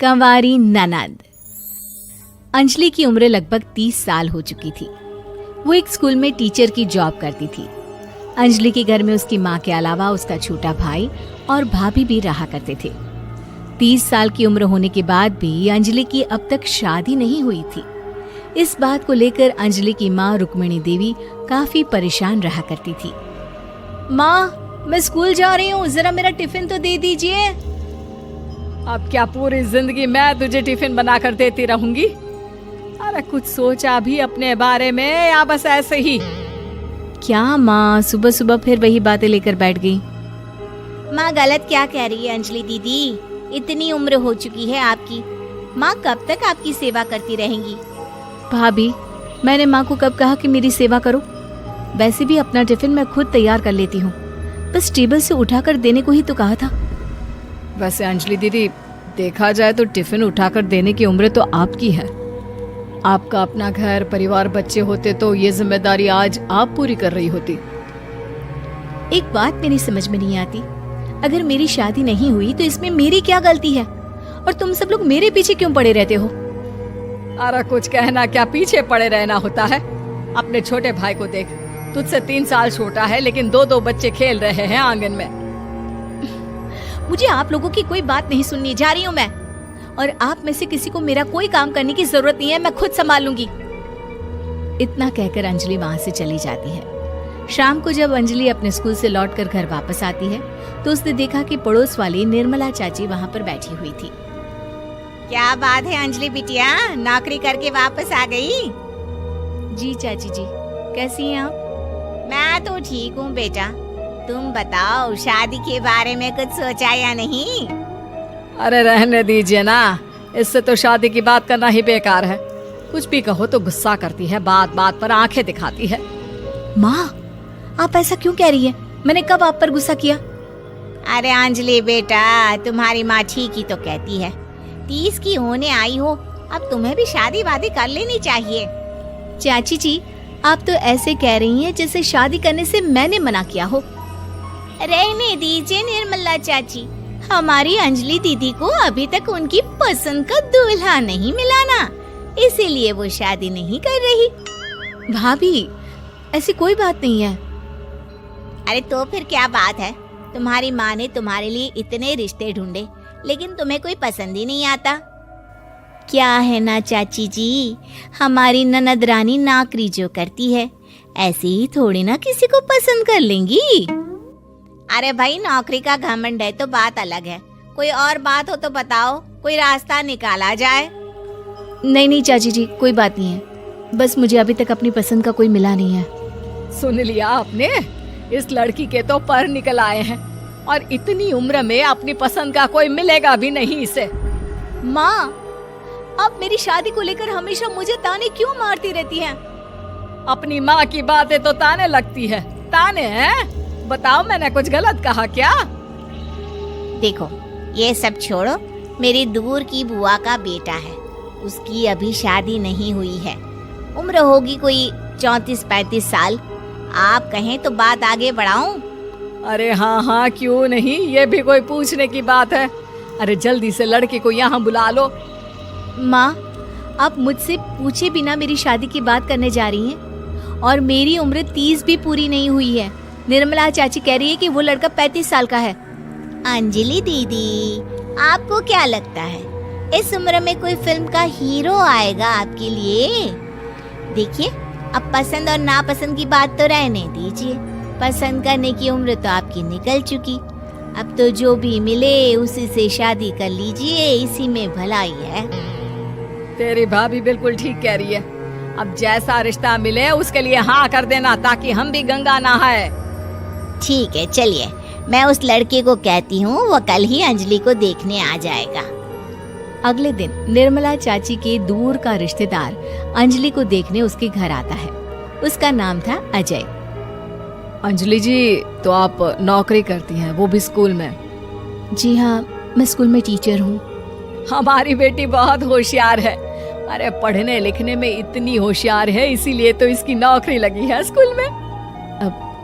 कंवारी ननद। अंजलि की उम्र लगभग 30 साल हो चुकी थी। वो एक स्कूल में टीचर की जॉब करती थी। अंजलि के घर में उसकी माँ के अलावा उसका छोटा भाई और भाभी भी रहा करते थे। 30 साल की उम्र होने के बाद भी अंजलि की अब तक शादी नहीं हुई थी। इस बात को लेकर अंजलि की माँ रुक्मिणी देवी काफी परेशान रहा करती थी। माँ, मैं स्कूल जा रही हूँ, जरा मेरा टिफिन तो दे दीजिए। अब क्या पूरी जिंदगी मैं तुझे टिफिन बनाकर देती रहूंगी? अरे कुछ सोचा भी अपने बारे में या बस ऐसे ही? क्या माँ, सुबह सुबह फिर वही बातें लेकर बैठ गई। माँ गलत क्या कह रही है अंजलि दीदी? इतनी उम्र हो चुकी है आपकी, माँ कब तक आपकी सेवा करती रहेंगी? भाभी, मैंने माँ को कब कहा कि मेरी सेवा करो? वैसे भी अपना टिफिन मैं खुद तैयार कर लेती हूँ, बस टेबल से उठाकर देने को ही तो कहा था। वैसे अंजलि दीदी, देखा जाए तो टिफिन उठाकर देने की उम्र तो आपकी है। आपका अपना घर परिवार बच्चे होते तो ये जिम्मेदारी आज आप पूरी कर रही होती। एक बात मेरी समझ में नहीं आती, अगर मेरी शादी नहीं हुई तो इसमें मेरी क्या गलती है? और तुम सब लोग मेरे पीछे क्यों पड़े रहते हो? अरे कुछ कहना क्या पीछे पड़े रहना होता है? अपने छोटे भाई को देख, तुझसे 3 साल छोटा है लेकिन 2 बच्चे खेल रहे हैं आंगन में। मुझे आप लोगों की कोई बात नहीं सुननी, जा रही हूँ मैं। और आप में से किसी को मेरा कोई काम करने की जरूरत नहीं है, मैं खुद संभाल लूंगी। इतना कहकर अंजलि वहां से चली जाती है। शाम को जब अंजलि अपने स्कूल से लौटकर घर वापस आती है तो उसने देखा कि पड़ोस वाली निर्मला चाची वहां पर बैठी हुई थी। क्या बात है अंजलि बिटिया, नौकरी करके वापस आ गई? जी चाची जी, कैसी हैं आप? मैं तो ठीक हूँ बेटा, तुम बताओ शादी के बारे में कुछ सोचा या नहीं? अरे रहने दीजिए ना, इससे तो शादी की बात करना ही बेकार है। कुछ भी कहो तो गुस्सा करती है, बात बात पर आंखें दिखाती है। माँ, आप ऐसा क्यों कह रही है? मैंने कब आप पर गुस्सा किया? अरे अंजलि बेटा, तुम्हारी माँ ठीक ही तो कहती है। 30 की होने आई हो, अब तुम्हें भी शादी वादी कर लेनी चाहिए। चाची जी, आप तो ऐसे कह रही हैं जैसे शादी करने से मैंने मना किया हो। रहने दीजिए निर्मला चाची, हमारी अंजलि दीदी को अभी तक उनकी पसंद का दूल्हा नहीं मिला ना, इसीलिए वो शादी नहीं कर रही। भाभी, ऐसी कोई बात नहीं है। अरे तो फिर क्या बात है? तुम्हारी माँ ने तुम्हारे लिए इतने रिश्ते ढूंढे लेकिन तुम्हें कोई पसंद ही नहीं आता। क्या है ना चाची जी, हमारी ननद रानी नौकरी जो करती है ऐसे ही थोड़ी ना किसी को पसंद कर लेंगी। अरे भाई, नौकरी का घमंड है तो बात अलग है, कोई और बात हो तो बताओ, कोई रास्ता निकाला जाए। नहीं नहीं चाची जी, कोई बात नहीं है, बस मुझे अभी तक अपनी पसंद का कोई मिला नहीं है। सुन लिया आपने? इस लड़की के तो पर निकल आए हैं और इतनी उम्र में अपनी पसंद का कोई मिलेगा भी नहीं इसे। माँ, आप मेरी शादी को लेकर हमेशा मुझे ताने क्यों मारती रहती हैं? अपनी माँ की बातें तो ताने लगती है। ताने हैं? बताओ, मैंने कुछ गलत कहा क्या? देखो, ये सब छोड़ो, मेरी दूर की बुआ का बेटा है, उसकी अभी शादी नहीं हुई है, उम्र होगी कोई 34-35 साल। आप कहें तो बात आगे बढ़ाऊं? अरे हाँ हाँ, क्यों नहीं, ये भी कोई पूछने की बात है। अरे जल्दी से लड़के को यहाँ बुला लो। माँ, आप मुझसे पूछे बिना मेरी शादी की बात करने जा रही हैं और मेरी उम्र 30 भी पूरी नहीं हुई है। निर्मला चाची कह रही है कि वो लड़का 35 साल का है। अंजलि दीदी, आपको क्या लगता है इस उम्र में कोई फिल्म का हीरो आएगा आपके लिए? देखिए, अब पसंद और नापसंद की बात तो रहने दीजिए, पसंद करने की उम्र तो आपकी निकल चुकी। अब तो जो भी मिले उसी से शादी कर लीजिए, इसी में भलाई है। तेरी भाभी बिल्कुल ठीक कह रही है। अब जैसा रिश्ता मिले उसके लिए हाँ कर देना, ताकि हम भी गंगा नहाए। ठीक है, चलिए मैं उस लड़के को कहती हूँ, वो कल ही अंजलि को देखने आ जाएगा। अगले दिन निर्मला चाची के दूर का रिश्तेदार अंजलि को देखने उसके घर आता है। उसका नाम था अजय। अंजलि जी, तो आप नौकरी करती हैं, वो भी स्कूल में? जी हाँ, मैं स्कूल में टीचर हूँ। हमारी बेटी बहुत होशियार है। अरे पढ़ने लिखने में इतनी होशियार है, इसीलिए तो इसकी नौकरी लगी है स्कूल में।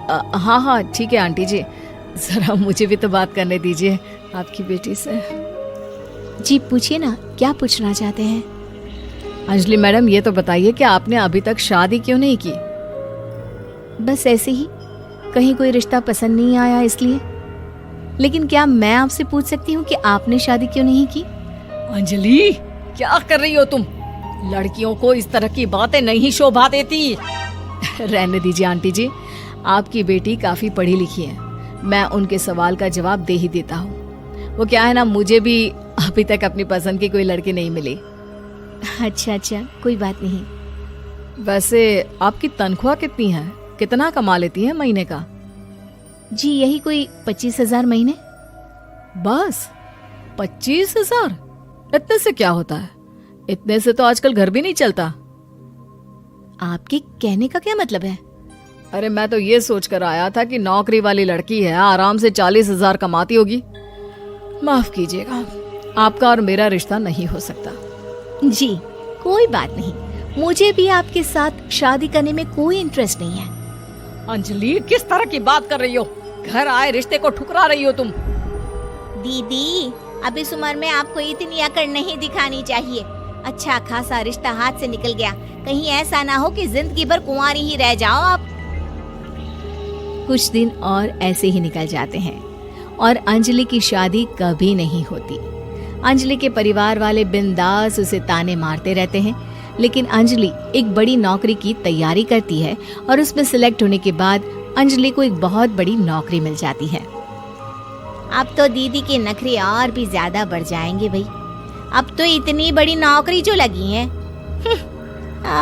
हाँ हाँ ठीक है आंटी जी, जरा मुझे भी तो बात करने दीजिए आपकी बेटी से। जी पूछिए ना, क्या पूछना चाहते हैं? अंजलि मैडम, ये तो बताइए कि आपने अभी तक शादी क्यों नहीं की? बस ऐसे ही, कहीं कोई रिश्ता पसंद नहीं आया इसलिए। लेकिन क्या मैं आपसे पूछ सकती हूँ कि आपने शादी क्यों नहीं की? अंजलि, क्या कर रही हो तुम? लड़कियों को इस तरह की बातें नहीं शोभा देती। रहने दीजिए आंटी जी, आपकी बेटी काफी पढ़ी लिखी है, मैं उनके सवाल का जवाब दे ही देता हूँ। वो क्या है ना, मुझे भी अभी तक अपनी पसंद की कोई लड़की नहीं मिली। अच्छा, कोई बात नहीं। वैसे आपकी तनख्वाह कितनी है? कितना कमा लेती है महीने का? जी यही कोई 25,000 महीने। बस 25,000? इतने से क्या होता है? इतने से तो आजकल घर भी नहीं चलता। आपके कहने का क्या मतलब है? अरे मैं तो ये सोच कर आया था कि नौकरी वाली लड़की है, आराम से 40,000 कमाती होगी। माफ कीजिएगा, आपका और मेरा रिश्ता नहीं हो सकता। जी कोई बात नहीं, मुझे भी आपके साथ शादी करने में कोई इंटरेस्ट नहीं है। अंजलि, किस तरह की बात कर रही हो? घर आए रिश्ते को ठुकरा रही हो तुम। दीदी, अब इस उम्र में आपको इतनी अकड़ नहीं दिखानी चाहिए। अच्छा खासा रिश्ता हाथ से निकल गया, कहीं ऐसा ना हो कि जिंदगी भर कुंवारी ही रह जाओ आप। कुछ दिन और ऐसे ही निकल जाते हैं और अंजलि की शादी कभी नहीं होती। अंजलि के परिवार वाले बिंदास उसे ताने मारते रहते हैं, लेकिन अंजलि एक बड़ी नौकरी की तैयारी करती है और उसमें सिलेक्ट होने के बाद अंजलि को एक बहुत बड़ी नौकरी मिल जाती है। अब तो दीदी के नखरे और भी ज्यादा बढ़ जाएंगे भाई। अब तो इतनी बड़ी नौकरी जो लगी है,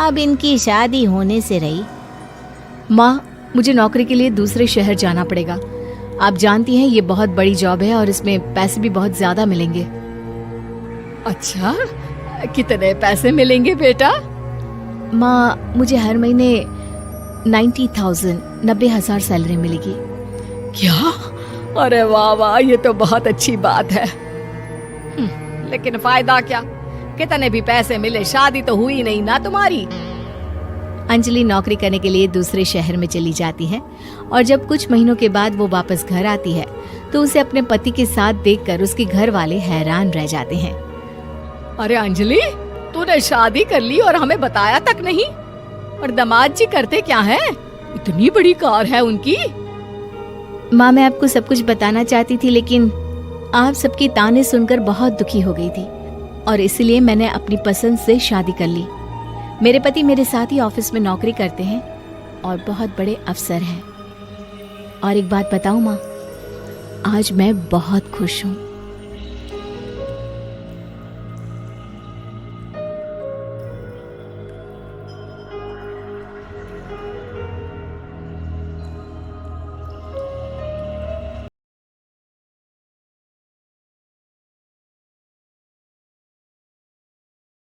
अब इनकी शादी होने से रही। माँ, मुझे नौकरी के लिए दूसरे शहर जाना पड़ेगा। आप जानती हैं ये बहुत बड़ी जॉब है और इसमें पैसे भी बहुत ज्यादा मिलेंगे। अच्छा, कितने पैसे मिलेंगे बेटा? माँ, मुझे हर महीने 90,000 सैलरी मिलेगी। क्या? अरे वाह वाह, ये तो बहुत अच्छी बात है। लेकिन फायदा क्या? कितने भी पैसे मिले, शादी तो हुई नहीं ना तुम्हारी। अंजलि नौकरी करने के लिए दूसरे शहर में चली जाती है और जब कुछ महीनों के बाद वो वापस घर आती है तो उसे अपने पति के साथ देखकर उसके घर वाले हैरान रह जाते हैं। अरे अंजलि, तूने शादी कर ली और हमें बताया तक नहीं। और दामाद जी करते क्या हैं? इतनी बड़ी कार है उनकी। माँ, मैं आपको सब कुछ बताना चाहती थी, लेकिन आप सबके ताने सुनकर बहुत दुखी हो गई थी और इसलिए मैंने अपनी पसंद से शादी कर ली। मेरे पति मेरे साथ ही ऑफिस में नौकरी करते हैं और बहुत बड़े अफसर हैं। और एक बात बताऊं माँ, आज मैं बहुत खुश हूँ।